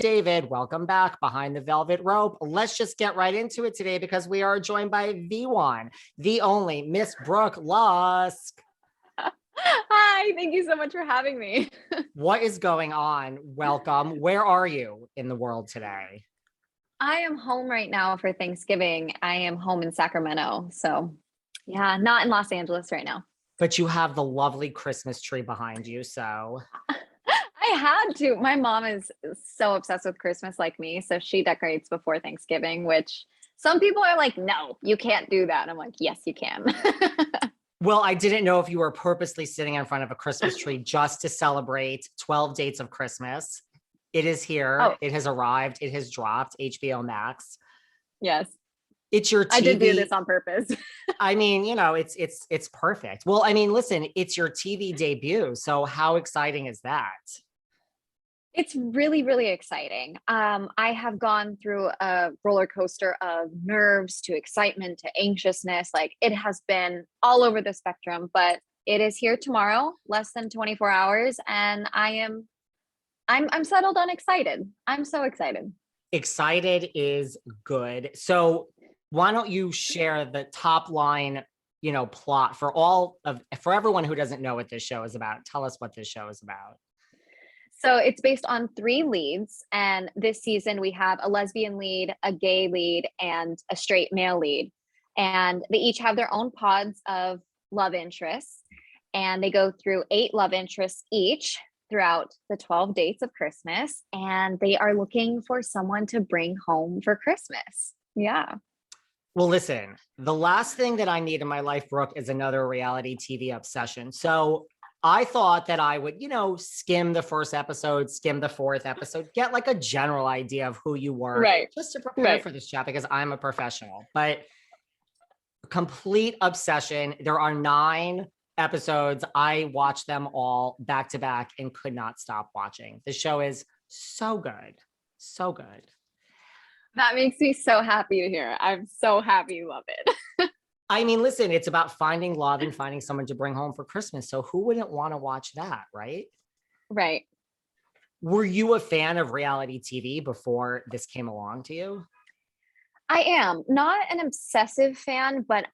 David, welcome back behind the velvet rope. Let's just get right into it today because we are joined by the one, the only Miss Brooke Lusk. Hi, thank you so much for having me. What is going on? Welcome. Where are you in the world today? I am home right now for Thanksgiving. I am home in Sacramento. So, yeah, not in Los Angeles right now. But you have the lovely Christmas tree behind you. So, I had to. My mom is so obsessed with Christmas like me. So she decorates before Thanksgiving, which some people are like, no, you can't do that. And I'm like, yes, you can. well, I didn't know if you were purposely sitting in front of a Christmas tree just to celebrate 12 dates of Christmas. It is here. Oh, It has arrived. It has dropped. HBO Max. yes. It's your I did do TV. this on purpose. I mean, it's perfect. Well, I mean, listen, it's your TV debut. So how exciting is that? It's really, really exciting. I have gone through a roller coaster of nerves to excitement to anxiousness. Like it has been all over the spectrum, but it is here tomorrow, less than 24 hours, and I'm settled on excited. I'm so excited. Excited is good. So why don't you share the top line, plot for everyone who doesn't know what this show is about. Tell us what this show is about. So it's based on three leads. And this season, we have a lesbian lead, a gay lead, and a straight male lead. And they each have their own pods of love interests. And they go through 8 love interests each throughout the 12 dates of Christmas. And they are looking for someone to bring home for Christmas. Yeah. Well, listen, the last thing that I need in my life, Brooke, is another reality TV obsession. So I thought that I would, skim the first episode, skim the fourth episode, get like a general idea of who you were, Right. just to prepare Right. for this chat because I'm a professional. But complete obsession. There are 9 episodes. I watched them all back to back and could not stop watching. The show is so good. So good. That makes me so happy to hear. I'm so happy you love it. I mean, listen, it's about finding love and finding someone to bring home for Christmas. So who wouldn't want to watch that, right? Right. Were you a fan of reality TV before this came along to you? I am not an obsessive fan, but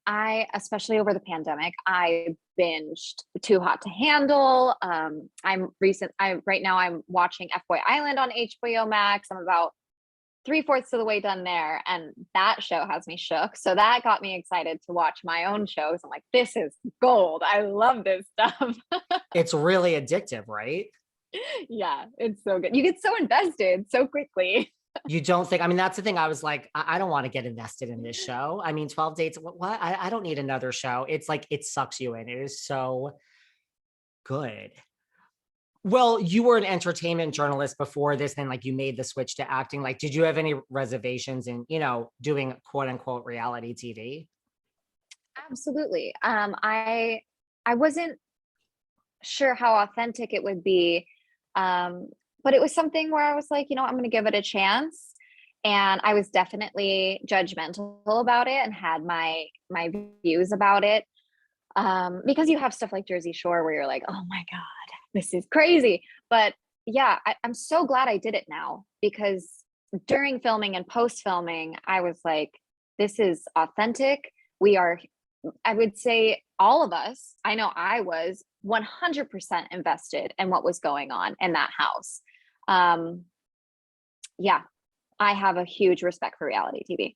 especially over the pandemic, I binged Too Hot to Handle. Right now I'm watching F-Boy Island on HBO Max. I'm about 3/4 of the way done there, and that show has me shook. So that got me excited to watch my own shows. I'm like, this is gold. I love this stuff. It's really addictive, right? Yeah, it's so good. You get so invested so quickly. You don't think, I mean, that's the thing. I was like, I don't want to get invested in this show. I mean, 12 dates, what? I don't need another show. It's like, it sucks you in. It is so good. Well, you were an entertainment journalist before this, then like you made the switch to acting. Like, did you have any reservations in, doing quote unquote reality TV? Absolutely. I wasn't sure how authentic it would be. But it was something where I was like, I'm going to give it a chance. And I was definitely judgmental about it and had my views about it. Because you have stuff like Jersey Shore where you're like, oh my God, this is crazy. But yeah, I'm so glad I did it now because during filming and post filming, I was like, this is authentic. I would say all of us, I know I was 100% invested in what was going on in that house. Yeah, I have a huge respect for reality TV.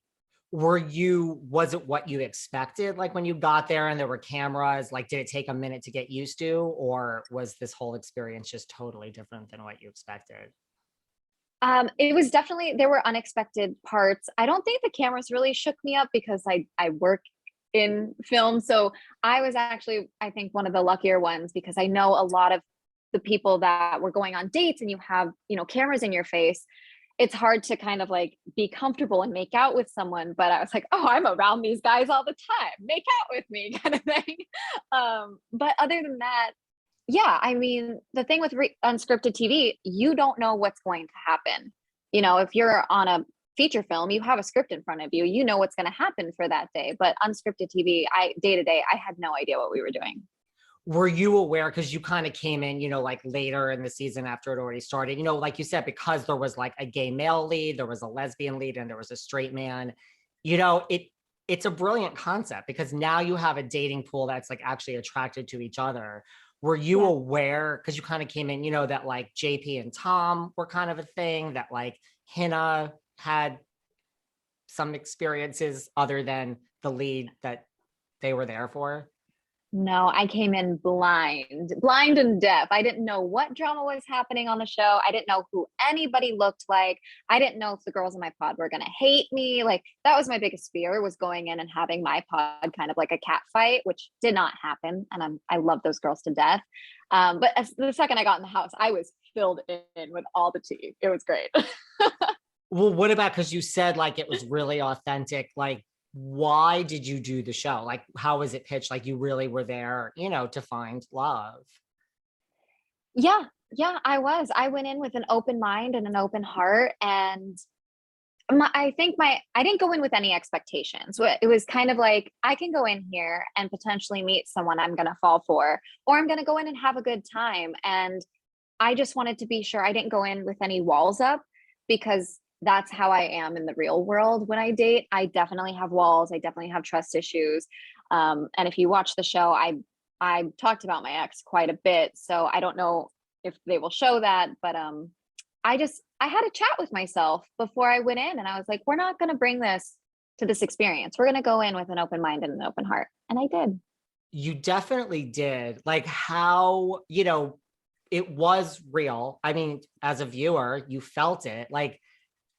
Was it what you expected? Like when you got there and there were cameras, like, did it take a minute to get used to, or was this whole experience just totally different than what you expected? It was definitely, there were unexpected parts. I don't think the cameras really shook me up because I work in film. So I was actually, I think, one of the luckier ones because I know a lot of the people that were going on dates and you have, cameras in your face. It's hard to kind of like be comfortable and make out with someone. But I was like, oh, I'm around these guys all the time. Make out with me kind of thing. But other than that, yeah, I mean, the thing with unscripted TV, you don't know what's going to happen. If you're on a feature film, you have a script in front of you, you know what's going to happen for that day. But unscripted TV, day to day, I had no idea what we were doing. were you aware, because you kind of came in, like later in the season after it already started, like you said, because there was like a gay male lead, there was a lesbian lead, and there was a straight man, it's a brilliant concept because now you have a dating pool that's like actually attracted to each other. Were you Yeah. aware, because you kind of came in, that like JP and Tom were kind of a thing, that like Hannah had some experiences other than the lead that they were there for? No, I came in blind and deaf. I didn't know what drama was happening on the show. I didn't know who anybody looked like. I didn't know if the girls in my pod were going to hate me. Like that was my biggest fear, was going in and having my pod kind of like a cat fight, which did not happen. And I love those girls to death. But the second I got in the house, I was filled in with all the tea. It was great. Well, what about, because you said like it was really authentic, like why did you do the show? Like how was it pitched? Like you really were there, to find love. Yeah, yeah, I was. I went in with an open mind and an open heart, and I didn't go in with any expectations. It was kind of like I can go in here and potentially meet someone I'm going to fall for, or I'm going to go in and have a good time. And I just wanted to be sure I didn't go in with any walls up, because that's how I am in the real world. When I date, I definitely have walls. I definitely have trust issues. And if you watch the show, I talked about my ex quite a bit, so I don't know if they will show that, but I had a chat with myself before I went in, and I was like, we're not going to bring this to this experience. We're going to go in with an open mind and an open heart. And I did. You definitely did. Like how, it was real. I mean, as a viewer, you felt it. Like,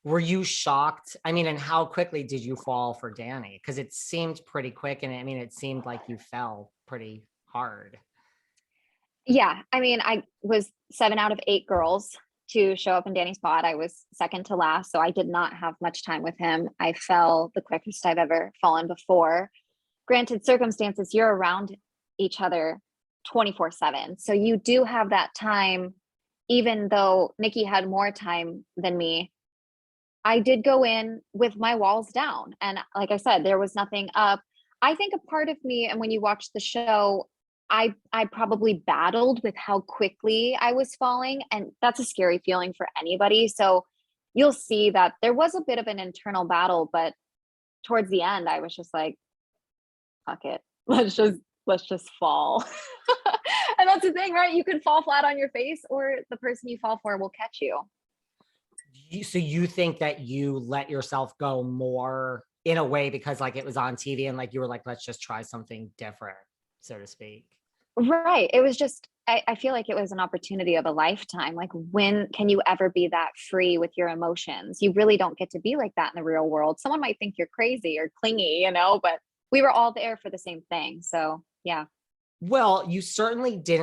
were you shocked? I mean, and how quickly did you fall for Danny? Because it seemed pretty quick. And I mean, it seemed like you fell pretty hard. Yeah. I mean, I was 7 out of 8 girls to show up in Danny's pod. I was second to last. So I did not have much time with him. I fell the quickest I've ever fallen before. Granted, circumstances, you're around each other 24/7. So you do have that time, even though Nikki had more time than me. I did go in with my walls down. And like I said, there was nothing up. I think a part of me, and when you watch the show, I probably battled with how quickly I was falling. And that's a scary feeling for anybody. So you'll see that there was a bit of an internal battle, but towards the end, I was just like, fuck it. Let's just fall. And that's the thing, right? You can fall flat on your face, or the person you fall for will catch you. So you think that you let yourself go more in a way because like it was on TV and like you were like, let's just try something different, so to speak. Right. It was just, I feel like it was an opportunity of a lifetime. Like, when can you ever be that free with your emotions? You really don't get to be like that in the real world. Someone might think you're crazy or clingy, but we were all there for the same thing. So, yeah. Well, you certainly didn't